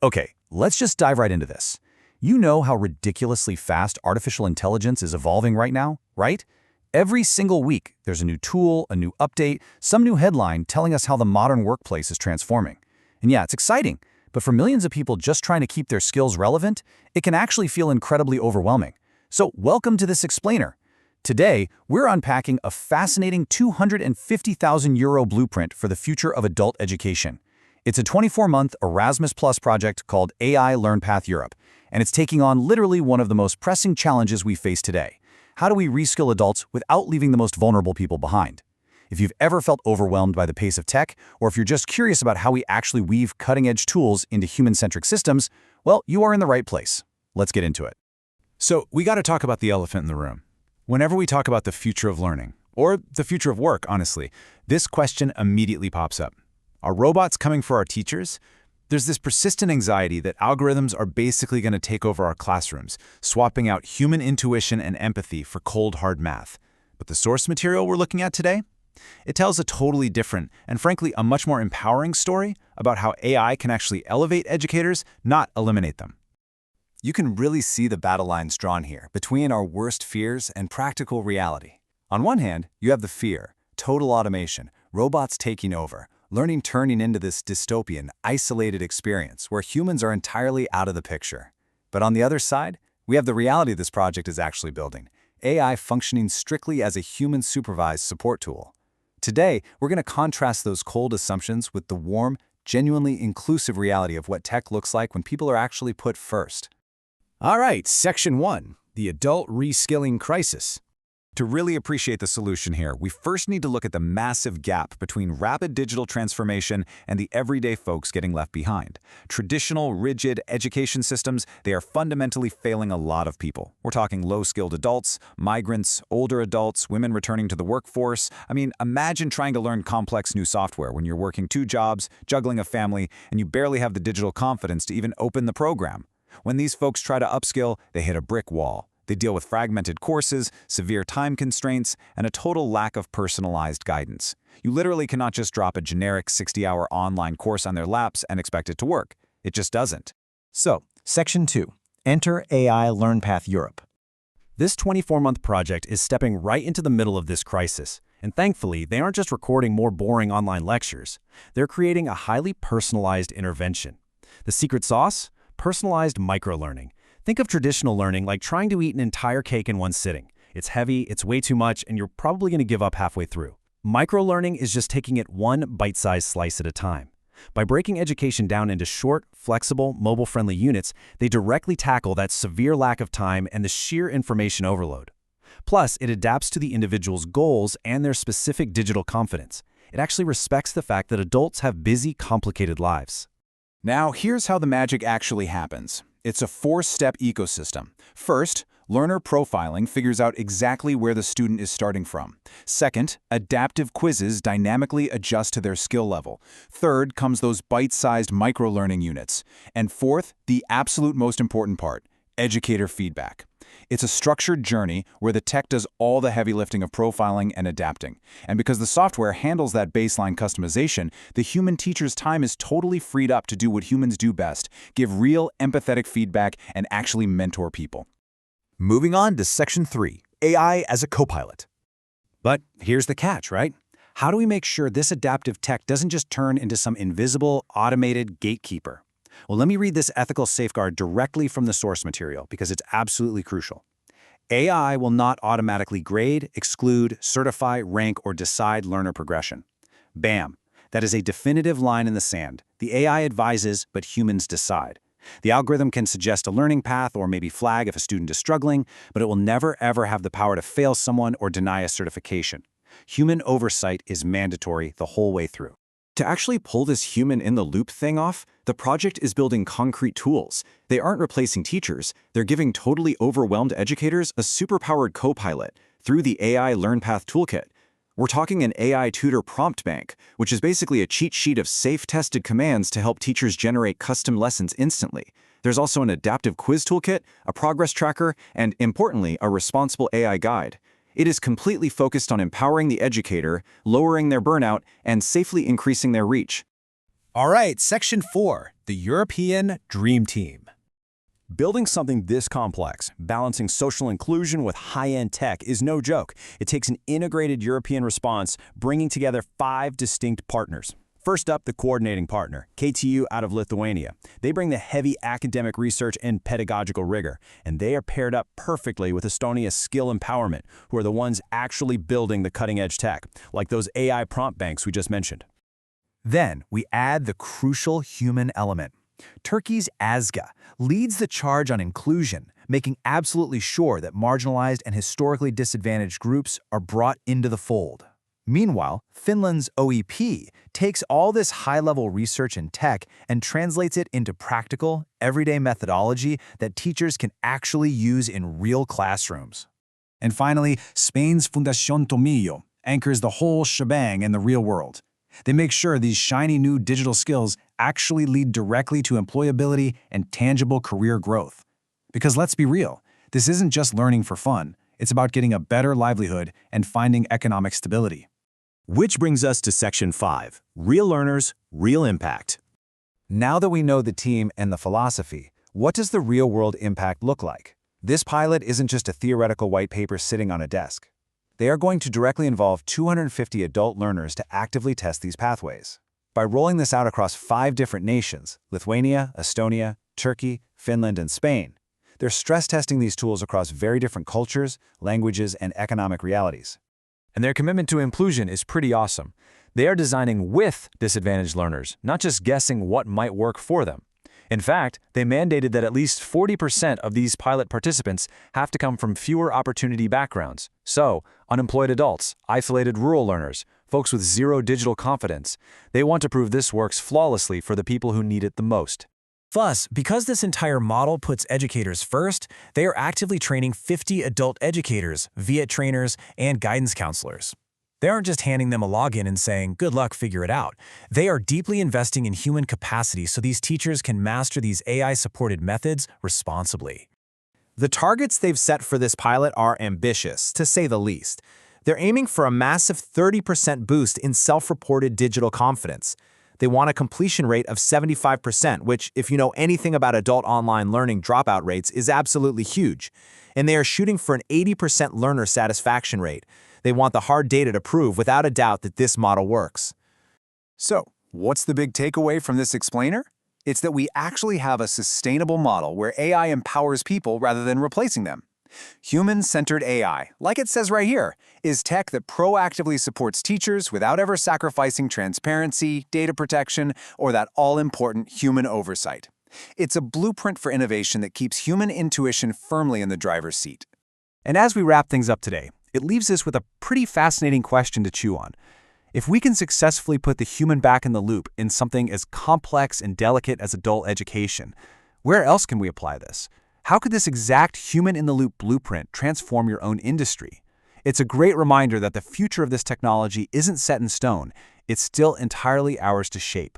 Okay, let's just dive right into this. You know how ridiculously fast artificial intelligence is evolving right now, right? Every single week, there's a new tool, a new update, some new headline telling us how the modern workplace is transforming. And yeah, it's exciting, but for millions of people just trying to keep their skills relevant, it can actually feel incredibly overwhelming. So welcome to this explainer. Today, we're unpacking a fascinating €250,000 blueprint for the future of adult education. It's a 24-month Erasmus Plus project called AI LearnPath Europe, and it's taking on literally one of the most pressing challenges we face today. How do we reskill adults without leaving the most vulnerable people behind? If you've ever felt overwhelmed by the pace of tech, or if you're just curious about how we actually weave cutting-edge tools into human-centric systems, well, you are in the right place. Let's get into it. So we got to talk about the elephant in the room. Whenever we talk about the future of learning, or the future of work, honestly, this question immediately pops up. Are robots coming for our teachers? There's this persistent anxiety that algorithms are basically going to take over our classrooms, swapping out human intuition and empathy for cold, hard math. But the source material we're looking at today? It tells a totally different and frankly a much more empowering story about how AI can actually elevate educators, not eliminate them. You can really see the battle lines drawn here between our worst fears and practical reality. On one hand, you have the fear, total automation, robots taking over, learning turning into this dystopian, isolated experience where humans are entirely out of the picture. But on the other side, we have the reality this project is actually building, AI functioning strictly as a human-supervised support tool. Today, we're going to contrast those cold assumptions with the warm, genuinely inclusive reality of what tech looks like when people are actually put first. All right, Section 1, the Adult Reskilling Crisis. To really appreciate the solution here, we first need to look at the massive gap between rapid digital transformation and the everyday folks getting left behind. Traditional, rigid education systems, they are fundamentally failing a lot of people. We're talking low-skilled adults, migrants, older adults, women returning to the workforce. I mean, imagine trying to learn complex new software when you're working 2 jobs, juggling a family, and you barely have the digital confidence to even open the program. When these folks try to upskill, they hit a brick wall. They deal with fragmented courses, severe time constraints, and a total lack of personalized guidance. You literally cannot just drop a generic 60-hour online course on their laps and expect it to work. It just doesn't. So, Section 2. Enter AI LearnPath Europe. This 24-month project is stepping right into the middle of this crisis. And thankfully, they aren't just recording more boring online lectures. They're creating a highly personalized intervention. The secret sauce? Personalized microlearning. Think of traditional learning like trying to eat an entire cake in one sitting. It's heavy, it's way too much, and you're probably going to give up halfway through. Microlearning is just taking it one bite-sized slice at a time. By breaking education down into short, flexible, mobile-friendly units, they directly tackle that severe lack of time and the sheer information overload. Plus, it adapts to the individual's goals and their specific digital confidence. It actually respects the fact that adults have busy, complicated lives. Now, here's how the magic actually happens. It's a 4-step ecosystem. First, learner profiling figures out exactly where the student is starting from. Second, adaptive quizzes dynamically adjust to their skill level. Third comes those bite-sized microlearning units. And fourth, the absolute most important part, educator feedback. It's a structured journey where the tech does all the heavy lifting of profiling and adapting. And because the software handles that baseline customization, the human teacher's time is totally freed up to do what humans do best, give real, empathetic feedback and actually mentor people. Moving on to Section 3, AI as a co-pilot. But here's the catch, right? How do we make sure this adaptive tech doesn't just turn into some invisible, automated gatekeeper? Well, let me read this ethical safeguard directly from the source material because it's absolutely crucial. AI will not automatically grade, exclude, certify, rank, or decide learner progression. Bam! That is a definitive line in the sand. The AI advises, but humans decide. The algorithm can suggest a learning path or maybe flag if a student is struggling, but it will never ever have the power to fail someone or deny a certification. Human oversight is mandatory the whole way through. To actually pull this human-in-the-loop thing off, the project is building concrete tools. They aren't replacing teachers, they're giving totally overwhelmed educators a superpowered co-pilot through the AI LearnPath Toolkit. We're talking an AI tutor prompt bank, which is basically a cheat sheet of safe-tested commands to help teachers generate custom lessons instantly. There's also an adaptive quiz toolkit, a progress tracker, and, importantly, a responsible AI guide. It is completely focused on empowering the educator, lowering their burnout, and safely increasing their reach. All right, Section 4, the European Dream Team. Building something this complex, balancing social inclusion with high-end tech, is no joke. It takes an integrated European response, bringing together 5 distinct partners. First up, the coordinating partner, KTU out of Lithuania. They bring the heavy academic research and pedagogical rigor, and they are paired up perfectly with Estonia's skill empowerment, who are the ones actually building the cutting-edge tech, like those AI prompt banks we just mentioned. Then we add the crucial human element. Turkey's ASGA leads the charge on inclusion, making absolutely sure that marginalized and historically disadvantaged groups are brought into the fold. Meanwhile, Finland's OEP takes all this high-level research and tech and translates it into practical, everyday methodology that teachers can actually use in real classrooms. And finally, Spain's Fundación Tomillo anchors the whole shebang in the real world. They make sure these shiny new digital skills actually lead directly to employability and tangible career growth. Because let's be real, this isn't just learning for fun. It's about getting a better livelihood and finding economic stability. Which brings us to Section 5, Real Learners, Real Impact. Now that we know the team and the philosophy, what does the real-world impact look like? This pilot isn't just a theoretical white paper sitting on a desk. They are going to directly involve 250 adult learners to actively test these pathways. By rolling this out across 5 different nations, Lithuania, Estonia, Turkey, Finland, and Spain, they're stress testing these tools across very different cultures, languages, and economic realities. And their commitment to inclusion is pretty awesome. They are designing with disadvantaged learners, not just guessing what might work for them. In fact, they mandated that at least 40% of these pilot participants have to come from fewer opportunity backgrounds. So, unemployed adults, isolated rural learners, folks with zero digital confidence. They want to prove this works flawlessly for the people who need it the most. Thus, because this entire model puts educators first, they are actively training 50 adult educators, VIET trainers, and guidance counselors. They aren't just handing them a login and saying, good luck, figure it out. They are deeply investing in human capacity so these teachers can master these AI-supported methods responsibly. The targets they've set for this pilot are ambitious, to say the least. They're aiming for a massive 30% boost in self-reported digital confidence. They want a completion rate of 75%, which, if you know anything about adult online learning dropout rates, is absolutely huge. And they are shooting for an 80% learner satisfaction rate. They want the hard data to prove without a doubt that this model works. So, what's the big takeaway from this explainer? It's that we actually have a sustainable model where AI empowers people rather than replacing them. Human-centered AI, like it says right here, is tech that proactively supports teachers without ever sacrificing transparency, data protection, or that all-important human oversight. It's a blueprint for innovation that keeps human intuition firmly in the driver's seat. And as we wrap things up today, it leaves us with a pretty fascinating question to chew on. If we can successfully put the human back in the loop in something as complex and delicate as adult education, where else can we apply this? How could this exact human-in-the-loop blueprint transform your own industry? It's a great reminder that the future of this technology isn't set in stone. It's still entirely ours to shape.